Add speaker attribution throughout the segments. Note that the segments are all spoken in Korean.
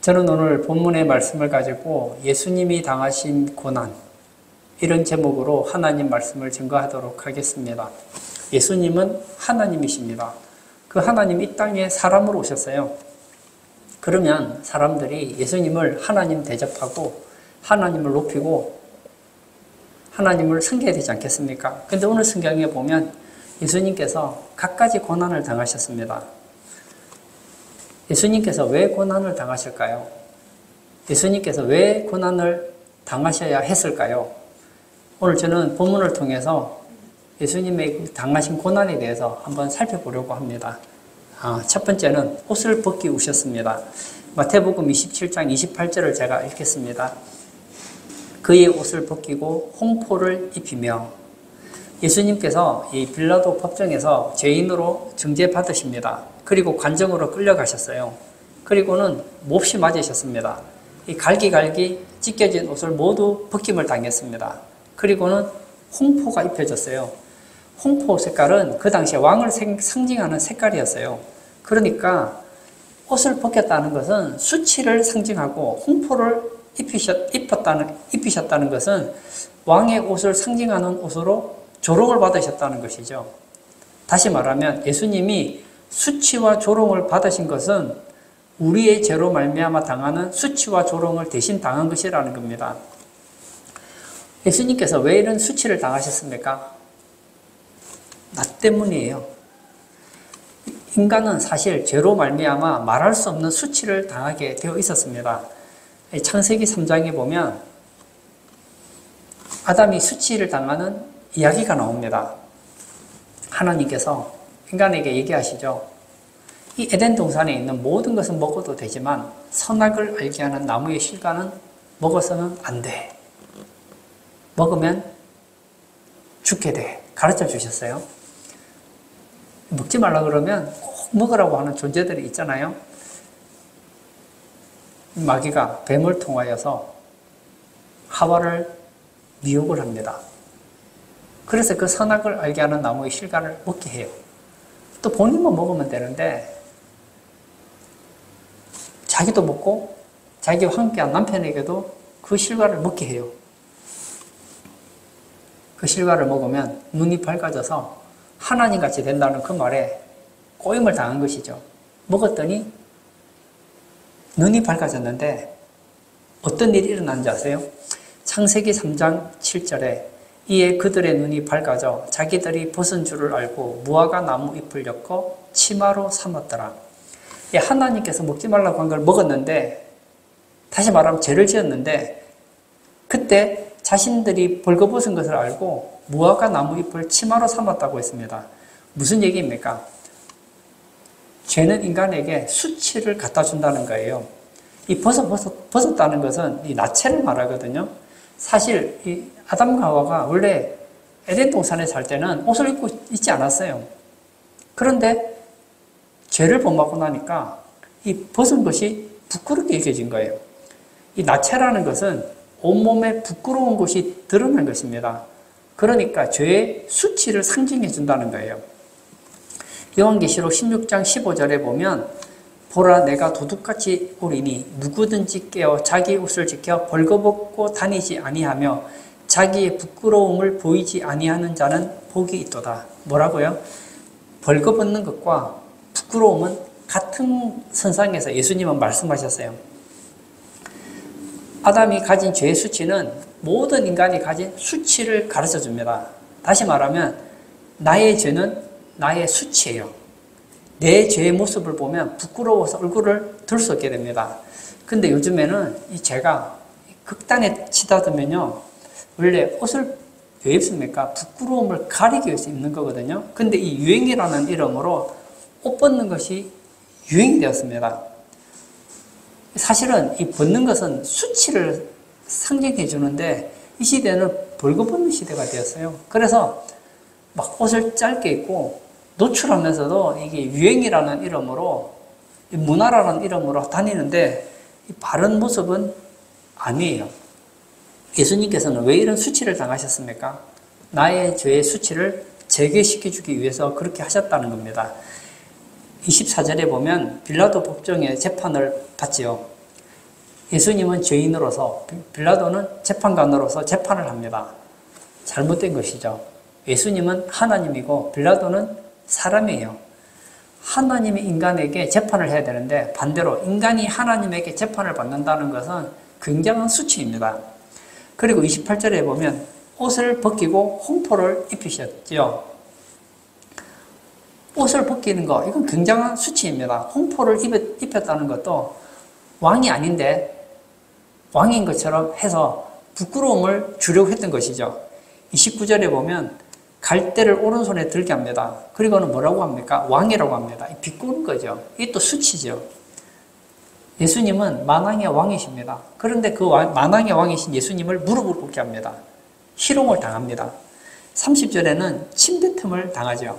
Speaker 1: 저는 오늘 본문의 말씀을 가지고 예수님이 당하신 고난, 이런 제목으로 하나님 말씀을 증거하도록 하겠습니다. 예수님은 하나님이십니다. 그 하나님 이 땅에 사람으로 오셨어요. 그러면 사람들이 예수님을 하나님 대접하고 하나님을 높이고 하나님을 섬겨야 되지 않겠습니까? 근데 오늘 성경에 보면 예수님께서 갖가지 고난을 당하셨습니다. 예수님께서 왜 고난을 당하실까요? 예수님께서 왜 고난을 당하셔야 했을까요? 오늘 저는 본문을 통해서 예수님의 당하신 고난에 대해서 한번 살펴보려고 합니다. 첫 번째는 옷을 벗기우셨습니다. 마태복음 27장 28절을 제가 읽겠습니다. 그의 옷을 벗기고 홍포를 입히며, 예수님께서 이 빌라도 법정에서 죄인으로 정죄받으십니다. 그리고 관정으로 끌려가셨어요. 그리고는 몹시 맞으셨습니다. 이 갈기갈기 찢겨진 옷을 모두 벗김을 당했습니다. 그리고는 홍포가 입혀졌어요. 홍포 색깔은 그 당시에 왕을 상징하는 색깔이었어요. 그러니까 옷을 벗겼다는 것은 수치를 상징하고, 홍포를 입히셨다는 것은 왕의 옷을 상징하는 옷으로 조롱을 받으셨다는 것이죠. 다시 말하면 예수님이 수치와 조롱을 받으신 것은 우리의 죄로 말미암아 당하는 수치와 조롱을 대신 당한 것이라는 겁니다. 예수님께서 왜 이런 수치를 당하셨습니까? 나 때문이에요. 인간은 사실 죄로 말미암아 말할 수 없는 수치를 당하게 되어 있었습니다. 창세기 3장에 보면 아담이 수치를 당하는 이야기가 나옵니다. 하나님께서 인간에게 얘기하시죠. 이 에덴 동산에 있는 모든 것은 먹어도 되지만 선악을 알게 하는 나무의 실과는 먹어서는 안 돼. 먹으면 죽게 돼. 가르쳐 주셨어요. 먹지 말라 그러면 꼭 먹으라고 하는 존재들이 있잖아요. 마귀가 뱀을 통하여서 하와를 미혹을 합니다. 그래서 그 선악을 알게 하는 나무의 실과를 먹게 해요. 또 본인만 먹으면 되는데 자기도 먹고 자기와 함께한 남편에게도 그 실과를 먹게 해요. 그 실과를 먹으면 눈이 밝아져서 하나님같이 된다는 그 말에 꼬임을 당한 것이죠. 먹었더니 눈이 밝아졌는데 어떤 일이 일어난지 아세요? 창세기 3장 7절에 이에 그들의 눈이 밝아져 자기들이 벗은 줄을 알고 무화과 나무 잎을 엮어 치마로 삼았더라. 하나님께서 먹지 말라고 한 걸 먹었는데, 다시 말하면 죄를 지었는데, 그때 자신들이 벌거벗은 것을 알고 무화과 나무 잎을 치마로 삼았다고 했습니다. 무슨 얘기입니까? 죄는 인간에게 수치를 갖다 준다는 거예요. 이 벗었다는 것은 이 나체를 말하거든요. 사실 이 아담과 하와가 원래 에덴 동산에 살 때는 옷을 입고 있지 않았어요. 그런데 죄를 범하고 나니까 이 벗은 것이 부끄럽게 여겨진 거예요. 이 나체라는 것은 온몸에 부끄러운 것이 드러난 것입니다. 그러니까 죄의 수치를 상징해 준다는 거예요. 요한계시록 16장 15절에 보면 보라 내가 도둑같이 오리니 누구든지 깨어 자기 옷을 지켜 벌거벗고 다니지 아니하며 자기의 부끄러움을 보이지 아니하는 자는 복이 있도다. 뭐라고요? 벌거벗는 것과 부끄러움은 같은 선상에서 예수님은 말씀하셨어요. 아담이 가진 죄의 수치는 모든 인간이 가진 수치를 가르쳐 줍니다. 다시 말하면 나의 죄는 나의 수치예요. 내 죄의 모습을 보면 부끄러워서 얼굴을 들 수 없게 됩니다. 근데 요즘에는 이 죄가 극단에 치닫으면요, 원래 옷을 왜 입습니까? 부끄러움을 가리기 위해서 입는 거거든요. 근데 이 유행이라는 이름으로 옷 벗는 것이 유행이 되었습니다. 사실은 이 벗는 것은 수치를 상징해 주는데 이 시대는 벌거벗는 시대가 되었어요. 그래서 막 옷을 짧게 입고 노출하면서도 이게 유행이라는 이름으로, 문화라는 이름으로 다니는데 이 바른 모습은 아니에요. 예수님께서는 왜 이런 수치를 당하셨습니까? 나의 죄의 수치를 제거시켜주기 위해서 그렇게 하셨다는 겁니다. 24절에 보면 빌라도 법정에 재판을 받지요. 예수님은 죄인으로서, 빌라도는 재판관으로서 재판을 합니다. 잘못된 것이죠. 예수님은 하나님이고 빌라도는 사람이에요. 하나님이 인간에게 재판을 해야 되는데 반대로 인간이 하나님에게 재판을 받는다는 것은 굉장한 수치입니다. 그리고 28절에 보면 옷을 벗기고 홍포를 입히셨죠. 옷을 벗기는 거, 이건 굉장한 수치입니다. 홍포를 입혔다는 것도 왕이 아닌데 왕인 것처럼 해서 부끄러움을 주려고 했던 것이죠. 29절에 보면 갈대를 오른손에 들게 합니다. 그리고는 뭐라고 합니까? 왕이라고 합니다. 비꼬는 거죠. 이게 또 수치죠. 예수님은 만왕의 왕이십니다. 그런데 그 만왕의 왕이신 예수님을 무릎을 꿇게 합니다. 희롱을 당합니다. 30절에는 침뱉음을 당하죠.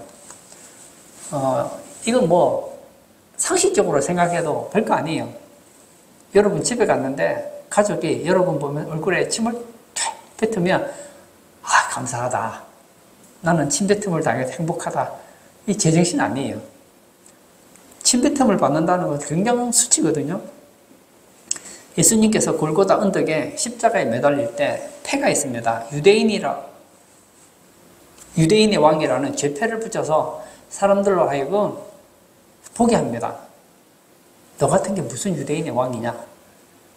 Speaker 1: 이건 뭐 상식적으로 생각해도 별거 아니에요. 여러분 집에 갔는데 가족이 여러분 보면 얼굴에 침을 탁 뱉으면 감사하다. 나는 침뱉음을 당해서 행복하다. 이 제정신 아니에요. 침뱉음을 받는다는 건 굉장한 수치거든요. 예수님께서 골고다 언덕에 십자가에 매달릴 때 패가 있습니다. 유대인의 왕이라는 죄패를 붙여서 사람들로 하여금 보게 합니다. 너 같은 게 무슨 유대인의 왕이냐?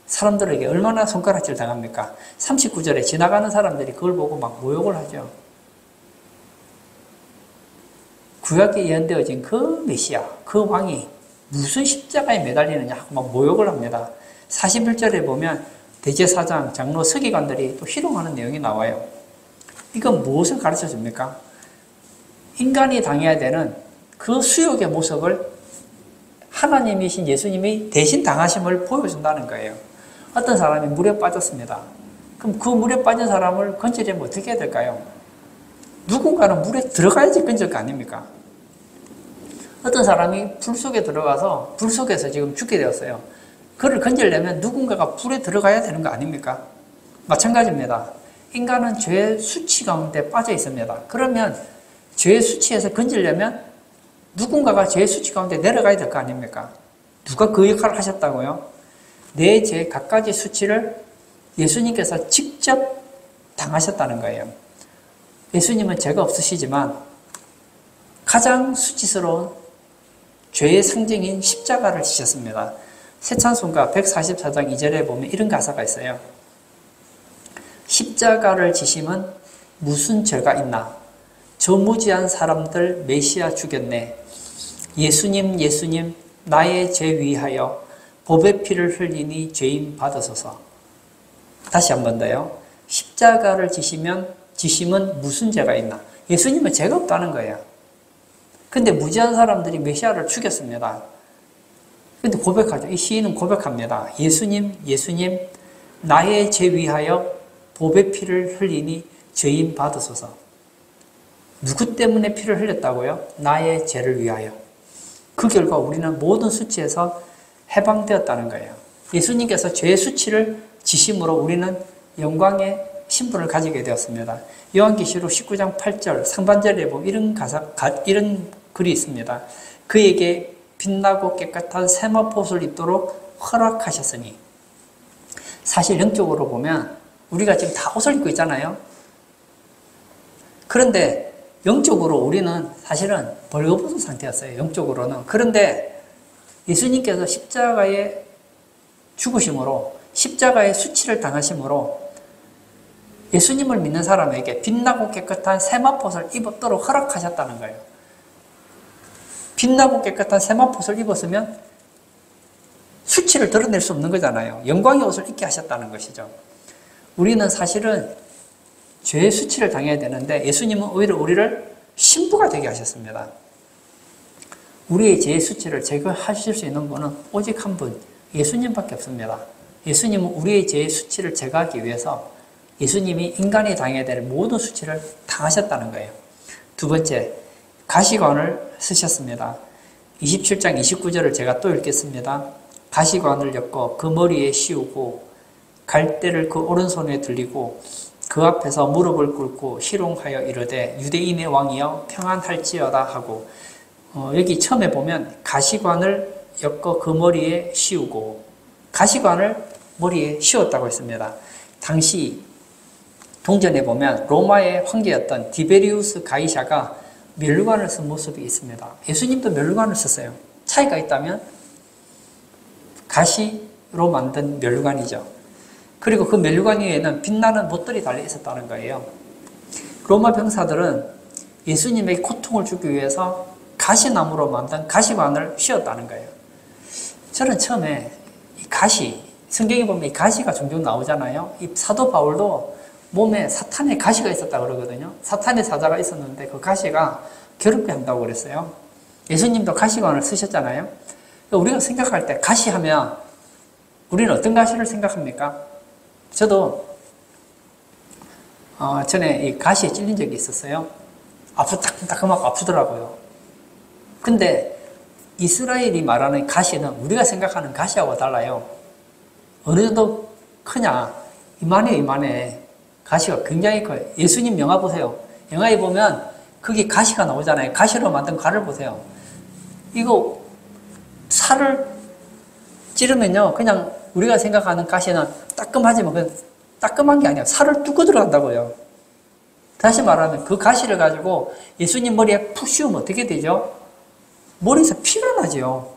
Speaker 1: 사람들에게 얼마나 손가락질 당합니까? 39절에 지나가는 사람들이 그걸 보고 막 모욕을 하죠. 구약에 예언되어진 그 메시아, 그 왕이 무슨 십자가에 매달리느냐 하고 막 모욕을 합니다. 41절에 보면 대제사장, 장로, 서기관들이 또 희롱하는 내용이 나와요. 이건 무엇을 가르쳐 줍니까? 인간이 당해야 되는 그 수욕의 모습을 하나님이신 예수님이 대신 당하심을 보여준다는 거예요. 어떤 사람이 물에 빠졌습니다. 그럼 그 물에 빠진 사람을 건지려면 어떻게 해야 될까요? 누군가는 물에 들어가야지 건질 거 아닙니까? 어떤 사람이 불 속에 들어가서 불 속에서 지금 죽게 되었어요. 그를 건지려면 누군가가 불에 들어가야 되는 거 아닙니까? 마찬가지입니다. 인간은 죄의 수치 가운데 빠져 있습니다. 그러면 죄의 수치에서 건지려면 누군가가 죄의 수치 가운데 내려가야 될 거 아닙니까? 누가 그 역할을 하셨다고요? 내 죄 갖가지 수치를 예수님께서 직접 당하셨다는 거예요. 예수님은 죄가 없으시지만 가장 수치스러운 죄의 상징인 십자가를 지셨습니다. 새찬송가 144장 2절에 보면 이런 가사가 있어요. 십자가를 지심은 무슨 죄가 있나? 저 무지한 사람들 메시아 죽였네. 예수님 예수님 나의 죄 위하여 법의 피를 흘리니 죄인 받으소서. 다시 한 번 더요. 십자가를 지심은 무슨 죄가 있나? 예수님은 죄가 없다는 거예요. 근데 무지한 사람들이 메시아를 죽였습니다. 근데 고백하죠. 이 시인은 고백합니다. 예수님 예수님 나의 죄 위하여 법의 피를 흘리니 죄인 받으소서. 누구 때문에 피를 흘렸다고요? 나의 죄를 위하여. 그 결과 우리는 모든 수치에서 해방되었다는 거예요. 예수님께서 죄의 수치를 지심으로 우리는 영광의 신분을 가지게 되었습니다. 요한계시록 19장 8절 상반절에 보면 이런 글이 있습니다. 그에게 빛나고 깨끗한 세마포옷을 입도록 허락하셨으니. 사실 영적으로 보면 우리가 지금 다 옷을 입고 있잖아요. 그런데 영적으로 우리는 사실은 벌거벗은 상태였어요. 영적으로는. 그런데 예수님께서 십자가의 죽으심으로 십자가의 수치를 당하심으로 예수님을 믿는 사람에게 빛나고 깨끗한 세마포옷을 입도록 허락하셨다는 거예요. 빛나고 깨끗한 세마포옷을 입었으면 수치를 드러낼 수 없는 거잖아요. 영광의 옷을 입게 하셨다는 것이죠. 우리는 사실은 죄의 수치를 당해야 되는데 예수님은 오히려 우리를 신부가 되게 하셨습니다. 우리의 죄의 수치를 제거하실 수 있는 분은 오직 한 분, 예수님밖에 없습니다. 예수님은 우리의 죄의 수치를 제거하기 위해서 예수님이 인간이 당해야 될 모든 수치를 당하셨다는 거예요. 두 번째, 가시관을 쓰셨습니다. 27장 29절을 제가 또 읽겠습니다. 가시관을 엮어 그 머리에 씌우고 갈대를 그 오른손에 들리고 그 앞에서 무릎을 꿇고 희롱하여 이르되 유대인의 왕이여 평안할지어다 하고 여기 처음에 보면 가시관을 엮어 그 머리에 씌우고 가시관을 머리에 씌웠다고 했습니다. 당시 동전에 보면 로마의 황제였던 디베리우스 가이샤가 멸류관을 쓴 모습이 있습니다. 예수님도 멸류관을 썼어요. 차이가 있다면 가시로 만든 멸류관이죠. 그리고 그 멸류관 위에는 빛나는 못들이 달려 있었다는 거예요. 로마 병사들은 예수님의 고통을 주기 위해서 가시나무로 만든 가시관을 씌웠다는 거예요. 저는 처음에 이 가시, 성경에 보면 이 가시가 종종 나오잖아요. 이 사도 바울도 몸에 사탄의 가시가 있었다고 그러거든요. 사탄의 사자가 있었는데 그 가시가 괴롭게 한다고 그랬어요. 예수님도 가시관을 쓰셨잖아요. 우리가 생각할 때 가시하면 우리는 어떤 가시를 생각합니까? 저도 전에 이 가시에 찔린 적이 있었어요. 따끔따끔하고 아프더라고요. 근데 이스라엘이 말하는 가시는 우리가 생각하는 가시하고 달라요. 어느 정도 크냐? 이만해. 가시가 굉장히 커요. 예수님 영화 보세요. 영화에 보면 거기 가시가 나오잖아요. 가시로 만든 칼을 보세요. 이거 살을 찌르면요. 그냥 우리가 생각하는 가시는 따끔하지만 그냥 따끔한 게 아니야. 살을 뚫고 들어간다고요. 다시 말하면 그 가시를 가지고 예수님 머리에 푹 씌우면 어떻게 되죠? 머리에서 피가 나죠.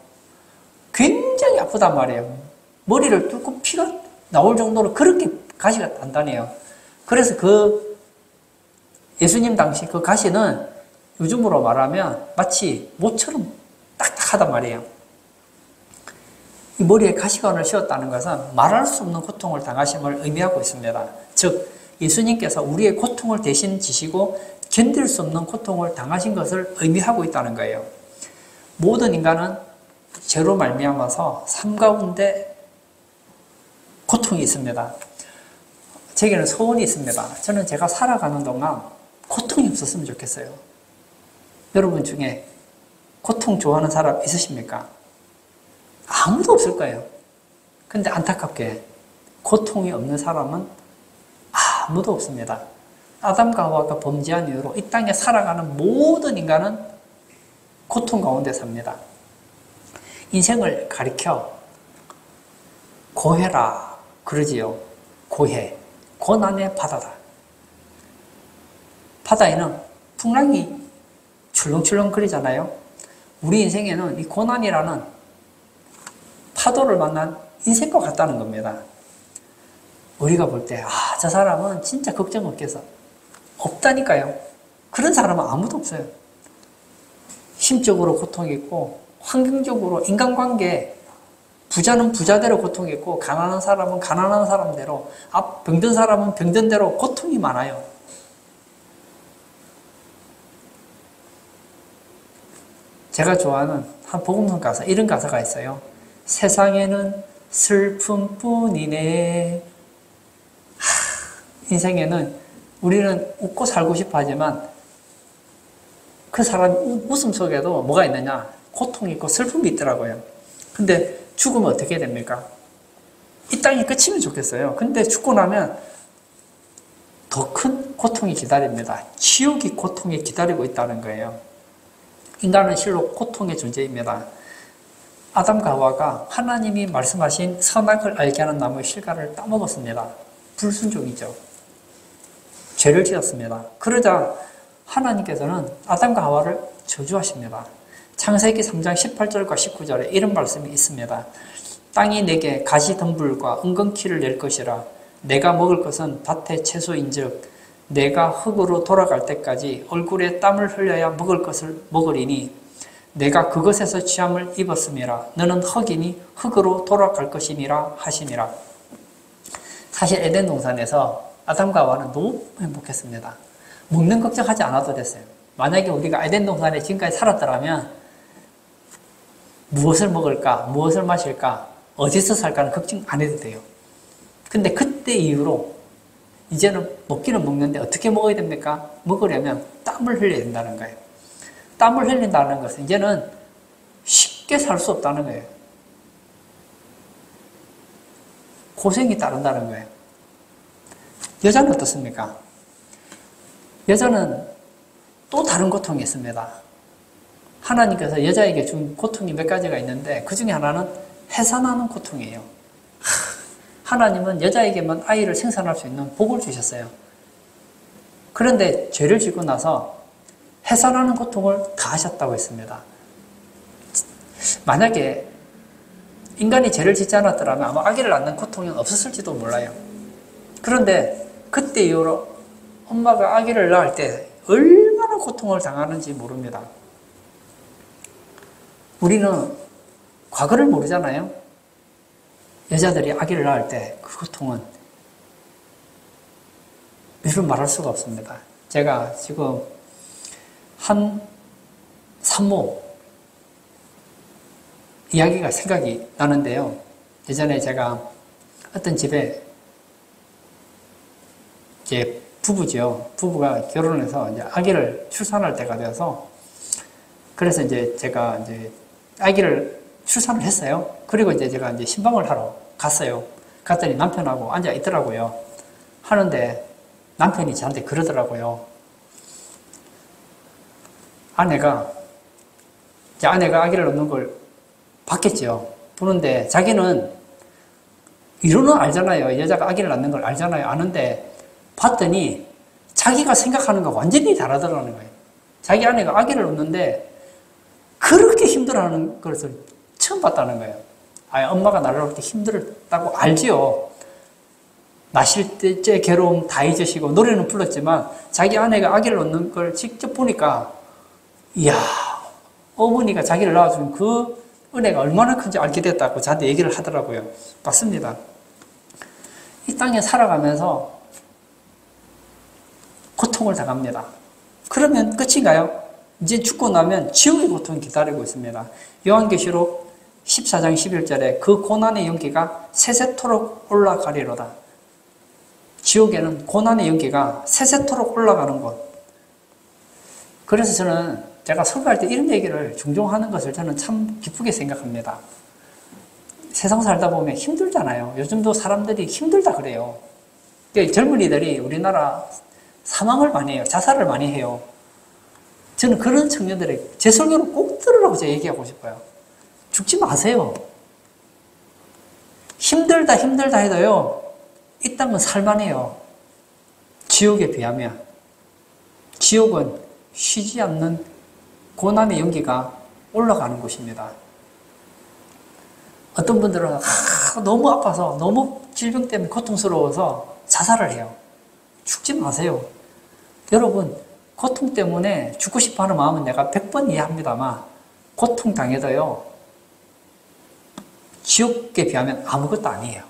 Speaker 1: 굉장히 아프단 말이에요. 머리를 뚫고 피가 나올 정도로 그렇게 가시가 단단해요. 그래서 그 예수님 당시 그 가시는 요즘으로 말하면 마치 못처럼 딱딱하단 말이에요. 이 머리에 가시관을 씌웠다는 것은 말할 수 없는 고통을 당하심을 의미하고 있습니다. 즉 예수님께서 우리의 고통을 대신 지시고 견딜 수 없는 고통을 당하신 것을 의미하고 있다는 거예요. 모든 인간은 죄로 말미암아서 삶 가운데 고통이 있습니다. 제게는 소원이 있습니다. 저는 제가 살아가는 동안 고통이 없었으면 좋겠어요. 여러분 중에 고통 좋아하는 사람 있으십니까? 아무도 없을 거예요. 근데 안타깝게 고통이 없는 사람은 아무도 없습니다. 아담과 하와가 범죄한 이후로 이 땅에 살아가는 모든 인간은 고통 가운데 삽니다. 인생을 가리켜 고해라 그러지요. 고해. 고난의 바다다. 바다에는 풍랑이 출렁출렁 거리잖아요. 우리 인생에는 이 고난이라는 파도를 만난 인생과 같다는 겁니다. 우리가 볼 때, 저 사람은 진짜 걱정 없겠어. 없다니까요. 그런 사람은 아무도 없어요. 심적으로 고통이 있고, 환경적으로 인간관계, 부자는 부자대로 고통이 있고, 가난한 사람은 가난한 사람대로, 병든 사람은 병든대로 고통이 많아요. 제가 좋아하는 한 복음성 가사, 이런 가사가 있어요. 세상에는 슬픔뿐이네. 인생에는 우리는 웃고 살고 싶어 하지만 그 사람 웃음 속에도 뭐가 있느냐? 고통이 있고 슬픔이 있더라고요. 근데 죽으면 어떻게 됩니까? 이 땅이 끝이면 좋겠어요. 근데 죽고 나면 더 큰 고통이 기다립니다. 지옥이 고통이 기다리고 있다는 거예요. 인간은 실로 고통의 존재입니다. 아담과 하와가 하나님이 말씀하신 선악을 알게 하는 나무의 실과를 따먹었습니다. 불순종이죠. 죄를 지었습니다. 그러자 하나님께서는 아담과 하와를 저주하십니다. 창세기 3장 18절과 19절에 이런 말씀이 있습니다. 땅이 내게 가시덤불과 은근키를 낼 것이라. 내가 먹을 것은 밭의 채소인즉 내가 흙으로 돌아갈 때까지 얼굴에 땀을 흘려야 먹을 것을 먹으리니 내가 그것에서 취함을 입었음이라. 너는 흙이니 흙으로 돌아갈 것이니라 하시니라. 사실 에덴 동산에서 아담과 하와는 너무 행복했습니다. 먹는 걱정하지 않아도 됐어요. 만약에 우리가 에덴 동산에 지금까지 살았더라면 무엇을 먹을까, 무엇을 마실까, 어디서 살까는 걱정 안 해도 돼요. 근데 그때 이후로 이제는 먹기는 먹는데 어떻게 먹어야 됩니까? 먹으려면 땀을 흘려야 된다는 거예요. 땀을 흘린다는 것은 이제는 쉽게 살 수 없다는 거예요. 고생이 따른다는 거예요. 여자는 어떻습니까? 여자는 또 다른 고통이 있습니다. 하나님께서 여자에게 준 고통이 몇 가지가 있는데 그 중에 하나는 해산하는 고통이에요. 하나님은 여자에게만 아이를 생산할 수 있는 복을 주셨어요. 그런데 죄를 짓고 나서 해산하는 고통을 가하셨다고 했습니다. 만약에 인간이 죄를 짓지 않았더라면 아마 아기를 낳는 고통이 없었을지도 몰라요. 그런데 그때 이후로 엄마가 아기를 낳을 때 얼마나 고통을 당하는지 모릅니다. 우리는 과거를 모르잖아요. 여자들이 아기를 낳을 때 그 고통은 이루 말할 수가 없습니다. 제가 지금 한 산모 이야기가 생각이 나는데요. 예전에 제가 어떤 집에 이제 부부가 결혼해서 이제 아기를 출산할 때가 되어서 그래서 이제 제가 이제 아기를 출산을 했어요. 그리고 이제 제가 이제 신방을 하러 갔어요. 갔더니 남편하고 앉아 있더라고요. 하는데 남편이 저한테 그러더라고요. 아내가 아기를 낳는 걸 봤겠죠. 보는데 자기는 이론은 알잖아요. 여자가 아기를 낳는 걸 알잖아요. 아는데 봤더니 자기가 생각하는 거 완전히 다르더라는 거예요. 자기 아내가 아기를 낳는데 그렇게 힘들어하는 것을 처음 봤다는 거예요. 엄마가 나를 낳을 때 힘들었다고 알지요. 낳으실 때의 괴로움 다 잊으시고 노래는 불렀지만 자기 아내가 아기를 낳는 걸 직접 보니까 이야, 어머니가 자기를 낳아준 그 은혜가 얼마나 큰지 알게 됐다고 저한테 얘기를 하더라고요. 맞습니다. 이 땅에 살아가면서 고통을 당합니다. 그러면 끝인가요? 이제 죽고 나면 지옥의 고통이 기다리고 있습니다. 요한계시록 14장 11절에 그 고난의 연기가 세세토록 올라가리로다. 지옥에는 고난의 연기가 세세토록 올라가는 곳. 그래서 저는 제가 설교할 때 이런 얘기를 종종 하는 것을 저는 참 기쁘게 생각합니다. 세상 살다 보면 힘들잖아요. 요즘도 사람들이 힘들다 그래요. 젊은이들이 우리나라 사망을 많이 해요. 자살을 많이 해요. 저는 그런 청년들에게 제 설교를 꼭 들으라고 제가 얘기하고 싶어요. 죽지 마세요. 힘들다 해도요. 이 땅은 살만해요. 지옥에 비하면. 지옥은 쉬지 않는 고난의 연기가 올라가는 곳입니다. 어떤 분들은 너무 아파서 너무 질병 때문에 고통스러워서 자살을 해요. 죽지 마세요. 여러분 고통 때문에 죽고 싶어하는 마음은 내가 100번 이해합니다만 고통당해도요. 지옥에 비하면 아무것도 아니에요.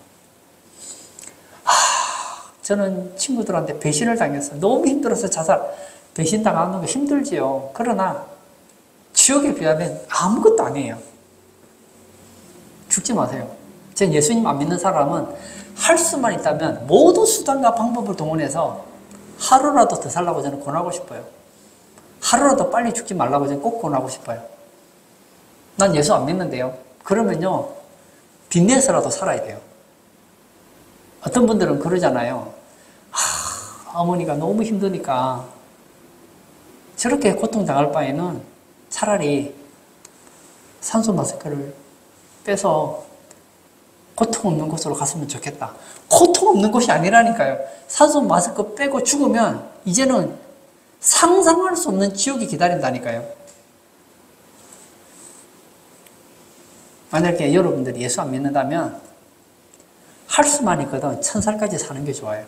Speaker 1: 저는 친구들한테 배신을 당했어요. 너무 힘들어서 배신당하는 거 힘들지요. 그러나 지옥에 비하면 아무것도 아니에요. 죽지 마세요. 전 예수님 안 믿는 사람은 할 수만 있다면 모든 수단과 방법을 동원해서 하루라도 더 살라고 저는 권하고 싶어요. 하루라도 빨리 죽지 말라고 저는 꼭 권하고 싶어요. 난 예수 안 믿는데요. 그러면요. 빚내서라도 살아야 돼요. 어떤 분들은 그러잖아요. 어머니가 너무 힘드니까 저렇게 고통당할 바에는 차라리 산소 마스크를 빼서 고통 없는 곳으로 갔으면 좋겠다. 고통 없는 곳이 아니라니까요. 산소 마스크 빼고 죽으면 이제는 상상할 수 없는 지옥이 기다린다니까요. 만약에 여러분들이 예수 안 믿는다면 할 수만 있거든 1000살까지 사는 게 좋아요.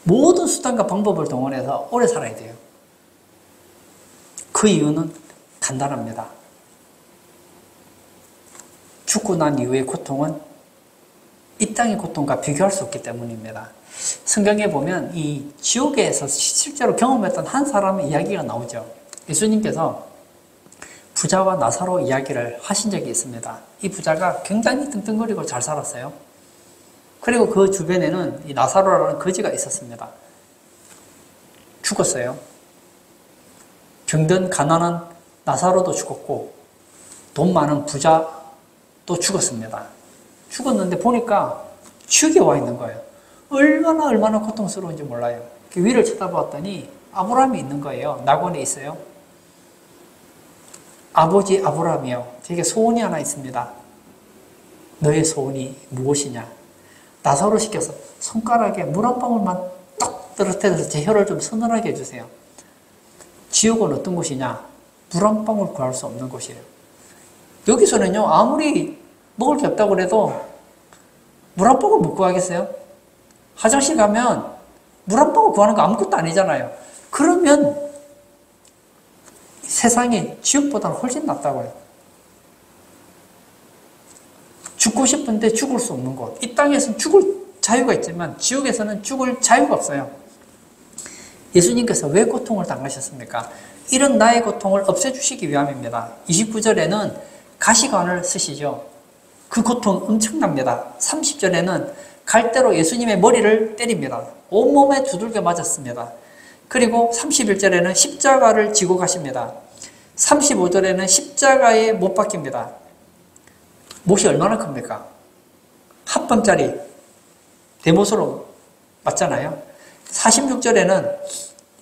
Speaker 1: 모든 수단과 방법을 동원해서 오래 살아야 돼요. 그 이유는 간단합니다. 죽고 난 이후의 고통은 이 땅의 고통과 비교할 수 없기 때문입니다. 성경에 보면 이 지옥에서 실제로 경험했던 한 사람의 이야기가 나오죠. 예수님께서 부자와 나사로 이야기를 하신 적이 있습니다. 이 부자가 굉장히 뚱뚱거리고 잘 살았어요. 그리고 그 주변에는 이 나사로라는 거지가 있었습니다. 죽었어요. 병든 가난한 나사로도 죽었고 돈 많은 부자도 죽었습니다. 죽었는데 보니까 지옥에 와 있는 거예요. 얼마나 고통스러운지 몰라요. 위를 쳐다봤더니 아브라함이 있는 거예요. 낙원에 있어요. 아버지 아브라함이요. 제게 소원이 하나 있습니다. 너의 소원이 무엇이냐? 나사로 시켜서 손가락에 물 한 방울만 딱 떨어뜨려서 제 혀를 좀 서늘하게 해주세요. 지옥은 어떤 곳이냐? 물 한 방울 구할 수 없는 곳이에요. 여기서는요, 아무리 먹을 게 없다고 그래도 물 한 방울 못 구하겠어요? 화장실 가면 물 한 방울 구하는 거 아무것도 아니잖아요. 그러면 세상이 지옥보다는 훨씬 낫다고요. 죽고 싶은데 죽을 수 없는 곳. 이 땅에서는 죽을 자유가 있지만 지옥에서는 죽을 자유가 없어요. 예수님께서 왜 고통을 당하셨습니까? 이런 나의 고통을 없애주시기 위함입니다. 29절에는 가시관을 쓰시죠. 그 고통 엄청납니다. 30절에는 갈대로 예수님의 머리를 때립니다. 온몸에 두들겨 맞았습니다. 그리고 31절에는 십자가를 지고 가십니다. 35절에는 십자가에 못 박힙니다. 못이 얼마나 큽니까? 합범짜리 대못으로 맞잖아요. 46절에는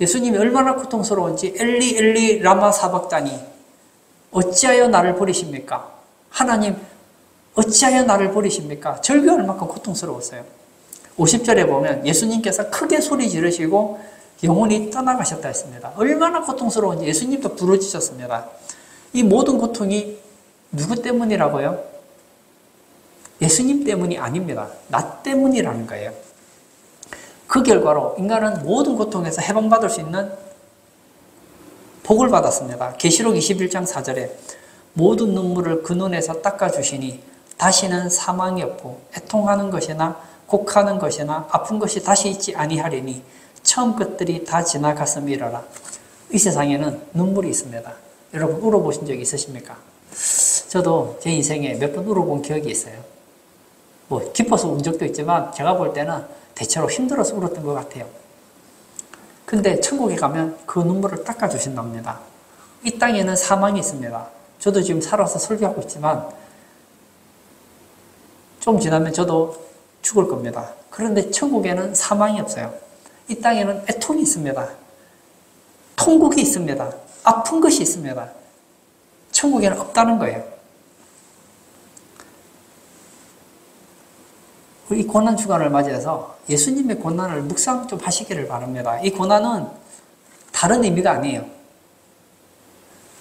Speaker 1: 예수님이 얼마나 고통스러운지 엘리 엘리 라마 사박다니 어찌하여 나를 버리십니까? 하나님 어찌하여 나를 버리십니까? 절규할 만큼 고통스러웠어요. 50절에 보면 예수님께서 크게 소리 지르시고 영혼이 떠나가셨다 했습니다. 얼마나 고통스러운지 예수님도 부르짖었습니다. 이 모든 고통이 누구 때문이라고요? 예수님 때문이 아닙니다. 나 때문이라는 거예요. 그 결과로 인간은 모든 고통에서 해방받을 수 있는 복을 받았습니다. 계시록 21장 4절에 모든 눈물을 그 눈에서 닦아주시니 다시는 사망이 없고 애통하는 것이나 곡하는 것이나 아픈 것이 다시 있지 아니하리니 처음 것들이 다 지나갔음이라라. 이 세상에는 눈물이 있습니다. 여러분 울어보신 적 있으십니까? 저도 제 인생에 몇 번 울어본 기억이 있어요. 뭐 기뻐서 운 적도 있지만 제가 볼 때는 대체로 힘들어서 울었던 것 같아요. 근데 천국에 가면 그 눈물을 닦아주신답니다. 이 땅에는 사망이 있습니다. 저도 지금 살아서 설교하고 있지만 좀 지나면 저도 죽을 겁니다. 그런데 천국에는 사망이 없어요. 이 땅에는 애통이 있습니다. 통곡이 있습니다. 아픈 것이 있습니다. 천국에는 없다는 거예요. 이 고난 주간을 맞이해서 예수님의 고난을 묵상 좀 하시기를 바랍니다. 이 고난은 다른 의미가 아니에요.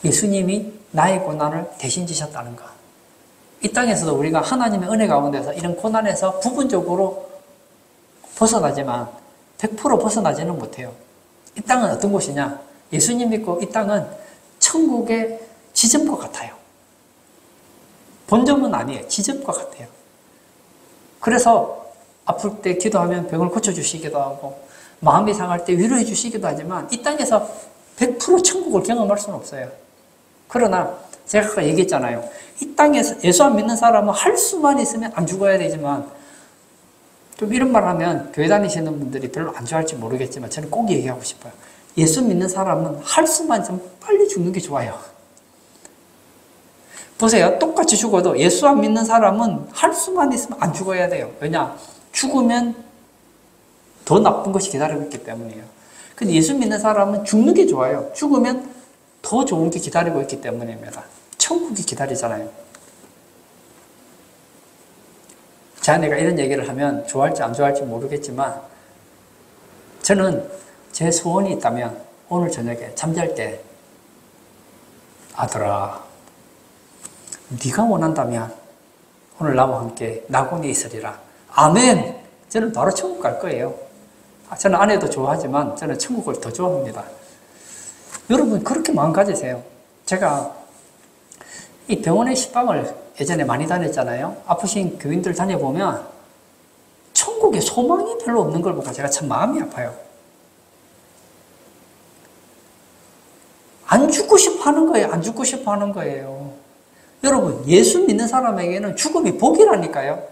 Speaker 1: 예수님이 나의 고난을 대신 지셨다는 것. 이 땅에서도 우리가 하나님의 은혜 가운데서 이런 고난에서 부분적으로 벗어나지만 100% 벗어나지는 못해요. 이 땅은 어떤 곳이냐? 예수님 믿고 이 땅은 천국의 지점과 같아요. 본점은 아니에요. 지점과 같아요. 그래서 아플 때 기도하면 병을 고쳐주시기도 하고 마음이 상할 때 위로해 주시기도 하지만 이 땅에서 100% 천국을 경험할 수는 없어요. 그러나 제가 아까 얘기했잖아요. 이 땅에서 예수 안 믿는 사람은 할 수만 있으면 안 죽어야 되지만 좀 이런 말 하면 교회 다니시는 분들이 별로 안 좋아할지 모르겠지만 저는 꼭 얘기하고 싶어요. 예수 믿는 사람은 할 수만 있으면 빨리 죽는 게 좋아요. 보세요. 똑같이 죽어도 예수 안 믿는 사람은 할 수만 있으면 안 죽어야 돼요. 왜냐? 죽으면 더 나쁜 것이 기다리고 있기 때문이에요. 근데 예수 믿는 사람은 죽는 게 좋아요. 죽으면 더 좋은 게 기다리고 있기 때문입니다. 천국이 기다리잖아요. 제 아내가 이런 얘기를 하면 좋아할지 안 좋아할지 모르겠지만 저는 제 소원이 있다면 오늘 저녁에 잠잘 때 아들아 네가 원한다면 오늘 나와 함께 낙원에 있으리라. 아멘! 저는 바로 천국 갈 거예요. 저는 아내도 좋아하지만 저는 천국을 더 좋아합니다. 여러분 그렇게 마음 가지세요. 제가 이 병원의 식방을 예전에 많이 다녔잖아요. 아프신 교인들 다녀보면 천국에 소망이 별로 없는 걸 보고 제가 참 마음이 아파요. 안 죽고 싶어 하는 거예요. 안 죽고 싶어 하는 거예요. 여러분 예수 믿는 사람에게는 죽음이 복이라니까요.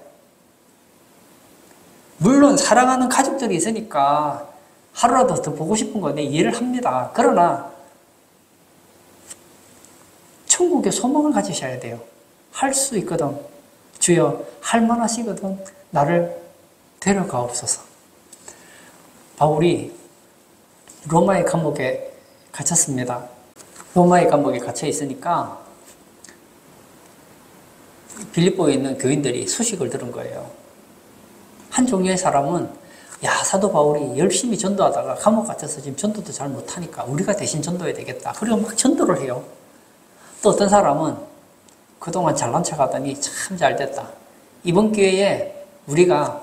Speaker 1: 물론 사랑하는 가족들이 있으니까 하루라도 더 보고 싶은 거 내 이해를 합니다. 그러나 천국에 소망을 가지셔야 돼요. 할 수 있거든. 주여 할 만하시거든. 나를 데려가옵소서. 바울이 로마의 감옥에 갇혔습니다. 로마의 감옥에 갇혀 있으니까 빌립보에 있는 교인들이 소식을 들은 거예요. 한 종류의 사람은 야, 사도 바울이 열심히 전도하다가 감옥 갇혀서 지금 전도도 잘 못하니까 우리가 대신 전도해야 되겠다. 그리고 막 전도를 해요. 또 어떤 사람은 그동안 잘난 척 하더니 참 잘 됐다. 이번 기회에 우리가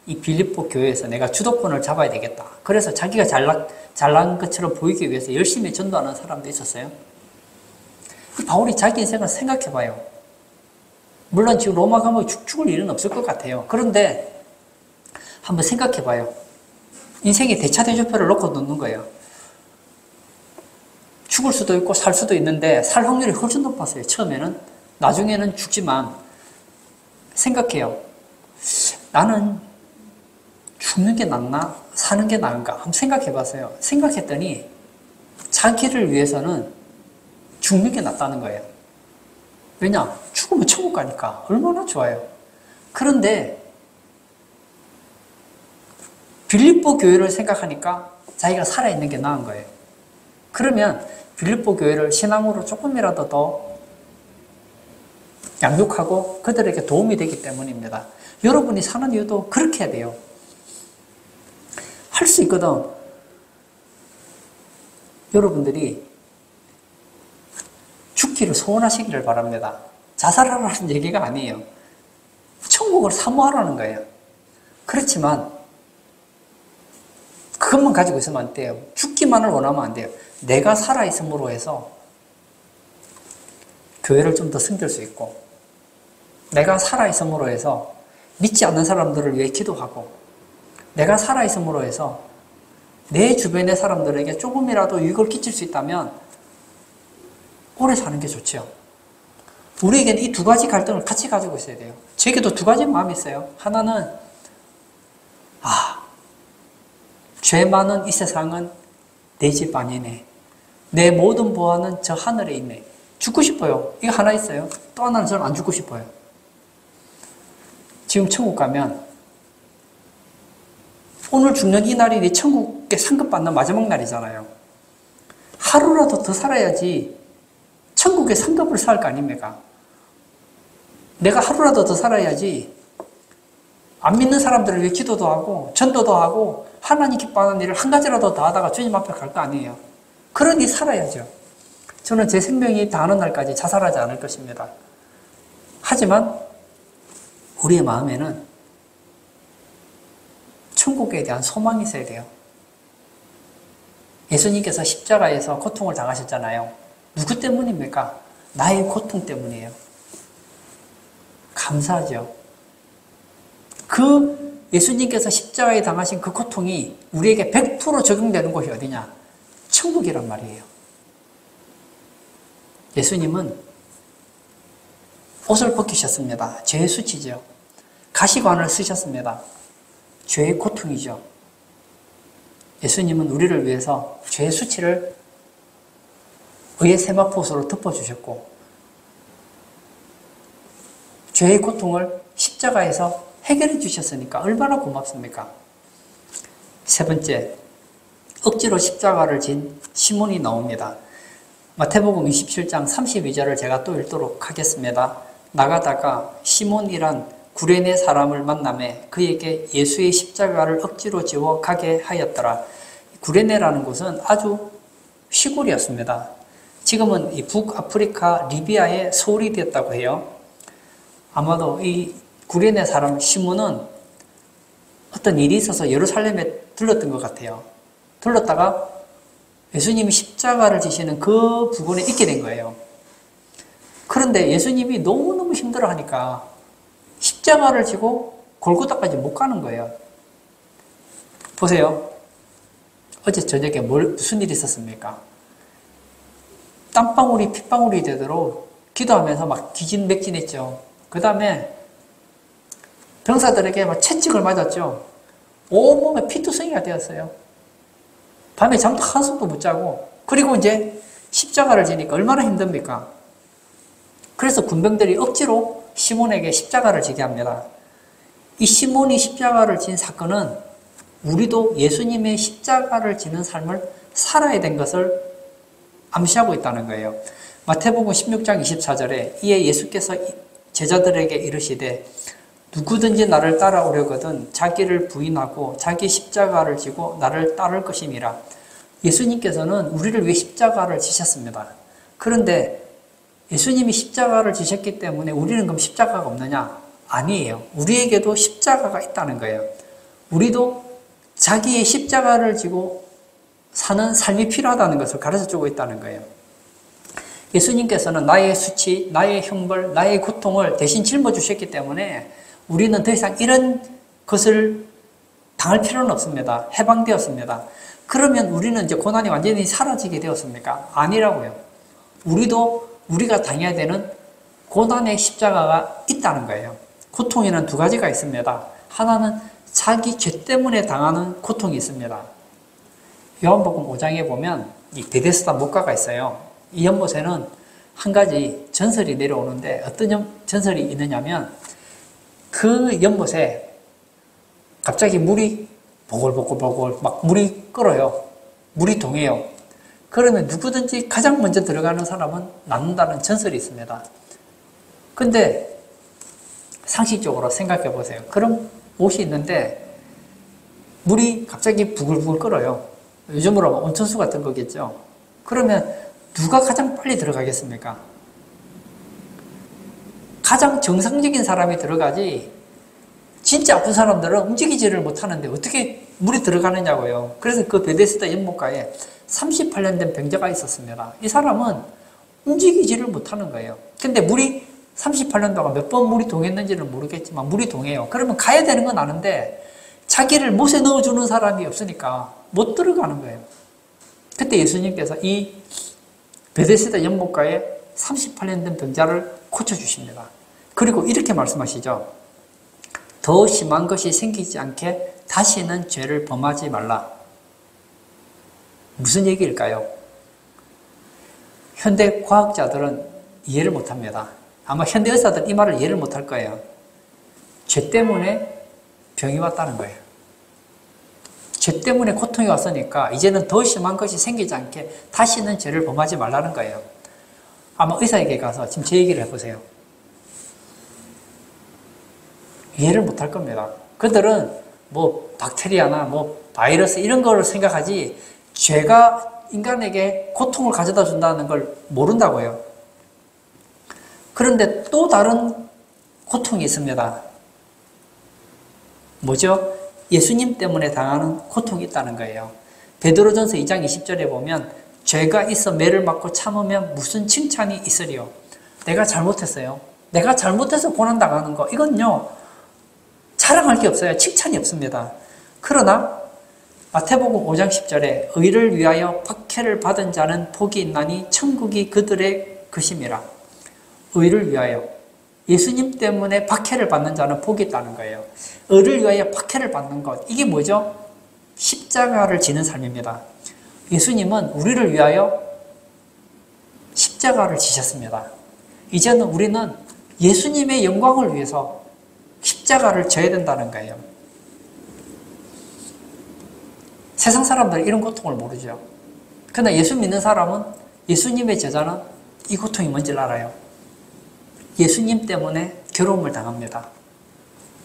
Speaker 1: 이 빌립보 교회에서 내가 주도권을 잡아야 되겠다. 그래서 자기가 잘난 것처럼 보이기 위해서 열심히 전도하는 사람도 있었어요. 바울이 자기 인생을 생각해봐요. 물론 지금 로마 감옥에 죽을 일은 없을 것 같아요. 그런데 한번 생각해봐요. 인생의 대차대조표를 놓고 놓는 거예요. 죽을 수도 있고 살 수도 있는데 살 확률이 훨씬 높았어요. 처음에는. 나중에는 죽지만 생각해요. 나는 죽는 게 낫나? 사는 게 나은가? 한번 생각해봤어요. 생각했더니 자기를 위해서는 죽는 게 낫다는 거예요. 왜냐? 죽으면 천국 가니까 얼마나 좋아요. 그런데 빌립보 교회를 생각하니까 자기가 살아있는 게 나은 거예요. 그러면 빌립보 교회를 신앙으로 조금이라도 더 양육하고 그들에게 도움이 되기 때문입니다. 여러분이 사는 이유도 그렇게 해야 돼요. 할 수 있거든. 여러분들이 죽기를 소원하시기를 바랍니다. 자살하라는 얘기가 아니에요. 천국을 사모하라는 거예요. 그렇지만 그것만 가지고 있으면 안 돼요. 죽기만을 원하면 안 돼요. 내가 살아있음으로 해서 교회를 좀 더 섬길 수 있고, 내가 살아있음으로 해서 믿지 않는 사람들을 위해 기도하고, 내가 살아있음으로 해서 내 주변의 사람들에게 조금이라도 유익을 끼칠 수 있다면 오래 사는 게 좋죠. 우리에게는 이 두 가지 갈등을 같이 가지고 있어야 돼요. 제게도 두 가지 마음이 있어요. 하나는 죄 많은 이 세상은 내 집 아니네. 내 모든 보화는 저 하늘에 있네. 죽고 싶어요. 이거 하나 있어요. 또 하나는 저는 안 죽고 싶어요. 지금 천국 가면 오늘 죽는 이 날이 내 천국에 상급받는 마지막 날이잖아요. 하루라도 더 살아야지 천국에 상급을 쌓을 거 아닙니까? 내가 하루라도 더 살아야지 안 믿는 사람들을 위해 기도도 하고 전도도 하고 하나님 기뻐하는 일을 한 가지라도 더 하다가 주님 앞에 갈 거 아니에요. 그러니 살아야죠. 저는 제 생명이 다하는 날까지 자살하지 않을 것입니다. 하지만 우리의 마음에는 천국에 대한 소망이 있어야 돼요. 예수님께서 십자가에서 고통을 당하셨잖아요. 누구 때문입니까? 나의 고통 때문이에요. 감사하죠. 그 예수님께서 십자가에 당하신 그 고통이 우리에게 100% 적용되는 곳이 어디냐? 천국이란 말이에요. 예수님은 옷을 벗기셨습니다. 죄의 수치죠. 가시관을 쓰셨습니다. 죄의 고통이죠. 예수님은 우리를 위해서 죄의 수치를 의의 세마포수로 덮어주셨고 죄의 고통을 십자가에서 해결해 주셨으니까 얼마나 고맙습니까? 세 번째, 억지로 십자가를 진 시몬이 나옵니다. 마태복음 27장 32절을 제가 또 읽도록 하겠습니다. 나가다가 시몬이란 구레네 사람을 만나매 그에게 예수의 십자가를 억지로 지워 가게 하였더라. 구레네라는 곳은 아주 시골이었습니다. 지금은 이 북아프리카 리비아의 서울이 되었다고 해요. 아마도 이 구레네 사람 시몬은 어떤 일이 있어서 예루살렘에 들렀던 것 같아요. 들렀다가 예수님이 십자가를 지시는 그 부근에 있게 된 거예요. 그런데 예수님이 너무너무 힘들어하니까 십자가를 지고 골고다까지 못 가는 거예요. 보세요. 어제 저녁에 무슨 일이 있었습니까? 땀방울이 핏방울이 되도록 기도하면서 막 기진맥진했죠. 그 다음에 병사들에게 막 채찍을 맞았죠. 온몸에 피투성이가 되었어요. 밤에 잠도 한숨도 못 자고, 그리고 이제 십자가를 지니까 얼마나 힘듭니까? 그래서 군병들이 억지로 시몬에게 십자가를 지게 합니다. 이 시몬이 십자가를 진 사건은 우리도 예수님의 십자가를 지는 삶을 살아야 된 것을 암시하고 있다는 거예요. 마태복음 16장 24절에 이에 예수께서 제자들에게 이르시되 누구든지 나를 따라오려거든 자기를 부인하고 자기 십자가를 지고 나를 따를 것임이라. 예수님께서는 우리를 위해 십자가를 지셨습니다. 그런데 예수님이 십자가를 지셨기 때문에 우리는 그럼 십자가가 없느냐? 아니에요. 우리에게도 십자가가 있다는 거예요. 우리도 자기의 십자가를 지고 사는 삶이 필요하다는 것을 가르쳐주고 있다는 거예요. 예수님께서는 나의 수치, 나의 형벌, 나의 고통을 대신 짊어주셨기 때문에 우리는 더 이상 이런 것을 당할 필요는 없습니다. 해방되었습니다. 그러면 우리는 이제 고난이 완전히 사라지게 되었습니까? 아니라고요. 우리도 우리가 당해야 되는 고난의 십자가가 있다는 거예요. 고통에는 두 가지가 있습니다. 하나는 자기 죄 때문에 당하는 고통이 있습니다. 요한복음 5장에 보면 이 베데스다 목가가 있어요. 이 연못에는 한 가지 전설이 내려오는데 어떤 전설이 있느냐면 그 연못에 갑자기 물이 보글보글보글 막 물이 끓어요. 물이 동해요. 그러면 누구든지 가장 먼저 들어가는 사람은 낫는다는 전설이 있습니다. 근데 상식적으로 생각해 보세요. 그럼 옷이 있는데 물이 갑자기 부글부글 끓어요. 요즘으로 온천수 같은 거겠죠. 그러면 누가 가장 빨리 들어가겠습니까? 가장 정상적인 사람이 들어가지 진짜 아픈 사람들은 움직이지를 못하는데 어떻게 물이 들어가느냐고요. 그래서 그 베데스다 연못가에 38년 된 병자가 있었습니다. 이 사람은 움직이지를 못하는 거예요. 근데 물이 38년 동안 몇 번 물이 동했는지는 모르겠지만 물이 동해요. 그러면 가야 되는 건 아는데 자기를 못에 넣어주는 사람이 없으니까 못 들어가는 거예요. 그때 예수님께서 이 베데스다 연못가에 38년 된 병자를 고쳐주십니다. 그리고 이렇게 말씀하시죠. 더 심한 것이 생기지 않게 다시는 죄를 범하지 말라. 무슨 얘기일까요? 현대 과학자들은 이해를 못합니다. 아마 현대 의사들은 이 말을 이해를 못할 거예요. 죄 때문에 병이 왔다는 거예요. 죄 때문에 고통이 왔으니까 이제는 더 심한 것이 생기지 않게 다시는 죄를 범하지 말라는 거예요. 아마 의사에게 가서 지금 제 얘기를 해보세요. 이해를 못할 겁니다. 그들은 뭐 박테리아나 뭐 바이러스 이런 거를 생각하지 죄가 인간에게 고통을 가져다 준다는 걸 모른다고요. 그런데 또 다른 고통이 있습니다. 뭐죠? 예수님 때문에 당하는 고통이 있다는 거예요. 베드로전서 2장 20절에 보면 죄가 있어 매를 맞고 참으면 무슨 칭찬이 있으리요. 내가 잘못했어요. 내가 잘못해서 고난당하는 거 이건요 자랑할 게 없어요. 칭찬이 없습니다. 그러나 마태복음 5장 10절에 의를 위하여 박해를 받은 자는 복이 있나니 천국이 그들의 것임이라. 의를 위하여 예수님 때문에 박해를 받는 자는 복이 있다는 거예요. 의를 위하여 박해를 받는 것 이게 뭐죠? 십자가를 지는 삶입니다. 예수님은 우리를 위하여 십자가를 지셨습니다. 이제는 우리는 예수님의 영광을 위해서 십자가를 져야 된다는 거예요. 세상 사람들은 이런 고통을 모르죠. 그러나 예수 믿는 사람은 예수님의 제자는 이 고통이 뭔지를 알아요. 예수님 때문에 괴로움을 당합니다.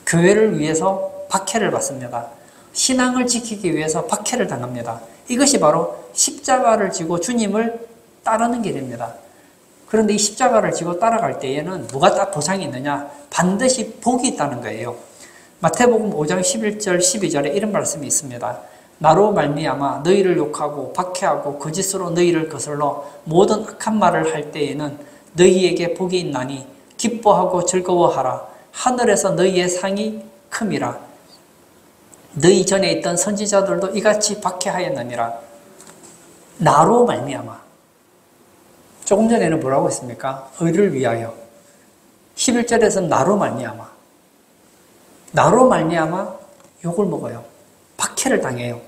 Speaker 1: 교회를 위해서 박해를 받습니다. 신앙을 지키기 위해서 박해를 당합니다. 이것이 바로 십자가를 지고 주님을 따르는 길입니다. 그런데 이 십자가를 지고 따라갈 때에는 뭐가 딱 보상이 있느냐? 반드시 복이 있다는 거예요. 마태복음 5장 11절 12절에 이런 말씀이 있습니다. 나로 말미암아 너희를 욕하고 박해하고 거짓으로 너희를 거슬러 모든 악한 말을 할 때에는 너희에게 복이 있나니 기뻐하고 즐거워하라. 하늘에서 너희의 상이 큼이라. 너희 전에 있던 선지자들도 이같이 박해하였느니라. 나로 말미암아. 조금 전에는 뭐라고 했습니까? 의를 위하여. 11절에서는 나로 말미암아. 나로 말미암아 욕을 먹어요. 박해를 당해요.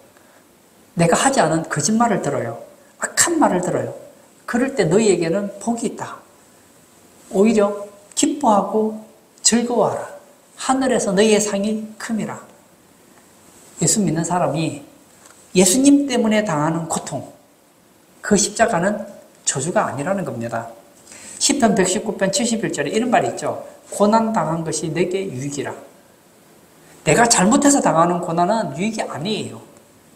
Speaker 1: 내가 하지 않은 거짓말을 들어요. 악한 말을 들어요. 그럴 때 너희에게는 복이 있다. 오히려 기뻐하고 즐거워하라. 하늘에서 너희의 상이 큼이라. 예수 믿는 사람이 예수님 때문에 당하는 고통, 그 십자가는 저주가 아니라는 겁니다. 시편 119편 71절에 이런 말이 있죠. 고난당한 것이 내게 유익이라. 내가 잘못해서 당하는 고난은 유익이 아니에요.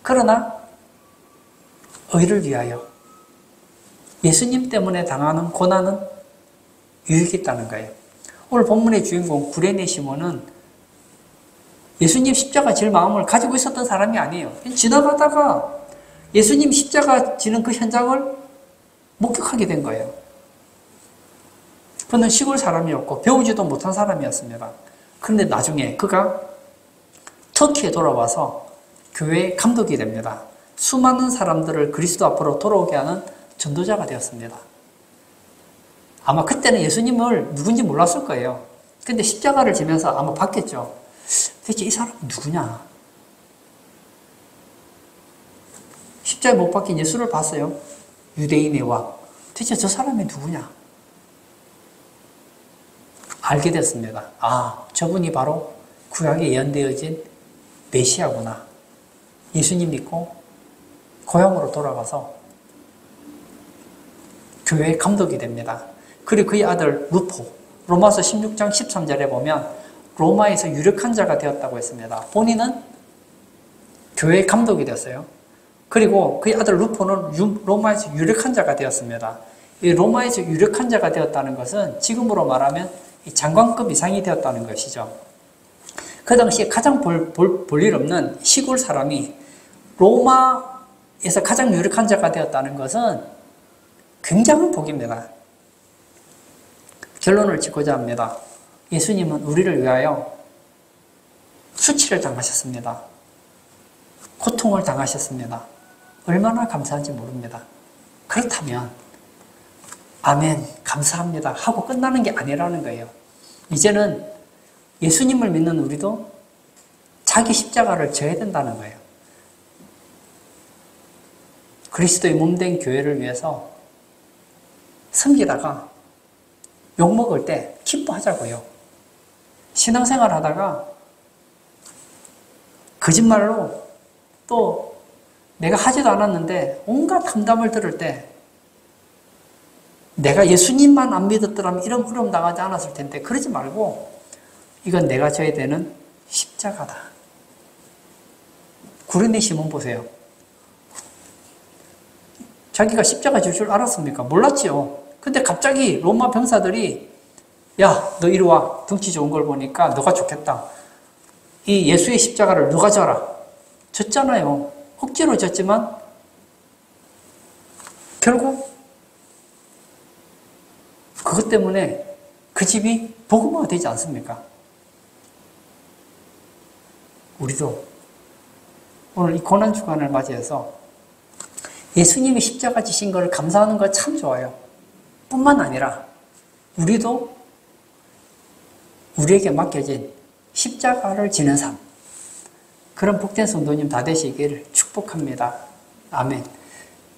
Speaker 1: 그러나 의를 위하여 예수님 때문에 당하는 고난은 유익이 있다는 거예요. 오늘 본문의 주인공 구레네 시몬은 예수님 십자가 질 마음을 가지고 있었던 사람이 아니에요. 지나가다가 예수님 십자가 지는 그 현장을 목격하게 된 거예요. 그는 시골 사람이었고 배우지도 못한 사람이었습니다. 그런데 나중에 그가 터키에 돌아와서 교회의 감독이 됩니다. 수많은 사람들을 그리스도 앞으로 돌아오게 하는 전도자가 되었습니다. 아마 그때는 예수님을 누군지 몰랐을 거예요. 근데 십자가를 지면서 아마 봤겠죠. 대체 이 사람은 누구냐? 십자가에 못 박힌 예수를 봤어요. 유대인의 왕. 대체 저 사람이 누구냐? 알게 됐습니다. 아, 저분이 바로 구약에 예언되어진 메시아구나. 예수님 믿고 고향으로 돌아가서 교회의 감독이 됩니다. 그리고 그의 아들 루포, 로마서 16장 13절에 보면 로마에서 유력한 자가 되었다고 했습니다. 본인은 교회의 감독이 됐어요. 그리고 그의 아들 루포는 로마에서 유력한 자가 되었습니다. 이 로마에서 유력한 자가 되었다는 것은 지금으로 말하면 장관급 이상이 되었다는 것이죠. 그 당시에 가장 볼일 없는 시골 사람이 로마에서 가장 유력한 자가 되었다는 것은 굉장한 복입니다. 결론을 짓고자 합니다. 예수님은 우리를 위하여 수치를 당하셨습니다. 고통을 당하셨습니다. 얼마나 감사한지 모릅니다. 그렇다면 아멘, 감사합니다 하고 끝나는 게 아니라는 거예요. 이제는 예수님을 믿는 우리도 자기 십자가를 져야 된다는 거예요. 그리스도의 몸된 교회를 위해서 섬기다가 욕먹을 때 기뻐하자고요. 신앙생활 하다가 거짓말로 또 내가 하지도 않았는데 온갖 험담을 들을 때 내가 예수님만 안 믿었더라면 이런 어려움 당하지 않았을 텐데 그러지 말고 이건 내가 져야 되는 십자가다. 구레네 시몬 보세요. 자기가 십자가 질 줄 알았습니까? 몰랐지요. 근데 갑자기 로마 병사들이 야, 너 이리 와. 덩치 좋은 걸 보니까 너가 좋겠다. 이 예수의 십자가를 너가 져라. 졌잖아요. 억지로 졌지만 결국 그것 때문에 그 집이 복음화가 되지 않습니까? 우리도 오늘 이 고난주간을 맞이해서 예수님이 십자가 지신 걸 감사하는 거 참 좋아요. 뿐만 아니라 우리도 우리에게 맡겨진 십자가를 지는 삶, 그런 복된 성도님 다 되시기를 축복합니다. 아멘.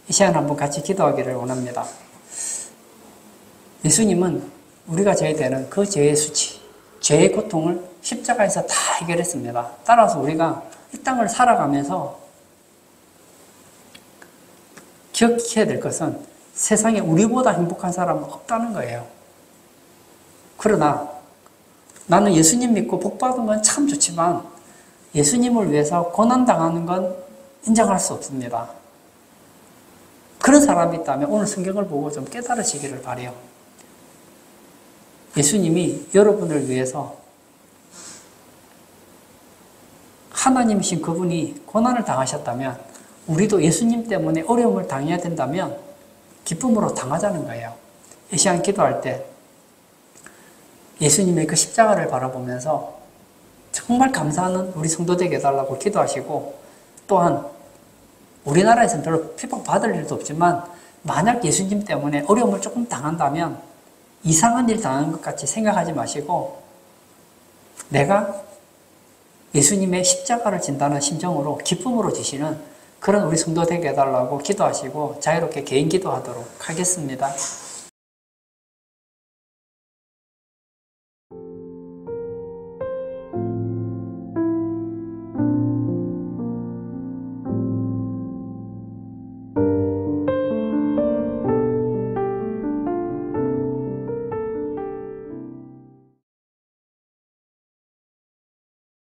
Speaker 1: 이 시간 한번 같이 기도하기를 원합니다. 예수님은 우리가 져야 되는 그 죄의 수치, 죄의 고통을 십자가에서 다 해결했습니다. 따라서 우리가 이 땅을 살아가면서 기억해야 될 것은 세상에 우리보다 행복한 사람은 없다는 거예요. 그러나 나는 예수님 믿고 복받은 건 참 좋지만 예수님을 위해서 고난당하는 건 인정할 수 없습니다. 그런 사람이 있다면 오늘 성경을 보고 좀 깨달으시기를 바라요. 예수님이 여러분을 위해서 하나님이신 그분이 고난을 당하셨다면 우리도 예수님 때문에 어려움을 당해야 된다면 기쁨으로 당하자는 거예요. 이 시간 기도할 때 예수님의 그 십자가를 바라보면서 정말 감사하는 우리 성도 되게 해달라고 기도하시고, 또한 우리나라에서는 별로 핍박받을 일도 없지만 만약 예수님 때문에 어려움을 조금 당한다면 이상한 일 당한 것 같이 생각하지 마시고 내가 예수님의 십자가를 진다는 심정으로 기쁨으로 지시는 그런 우리 성도 되게 해달라고 기도하시고 자유롭게 개인 기도하도록 하겠습니다.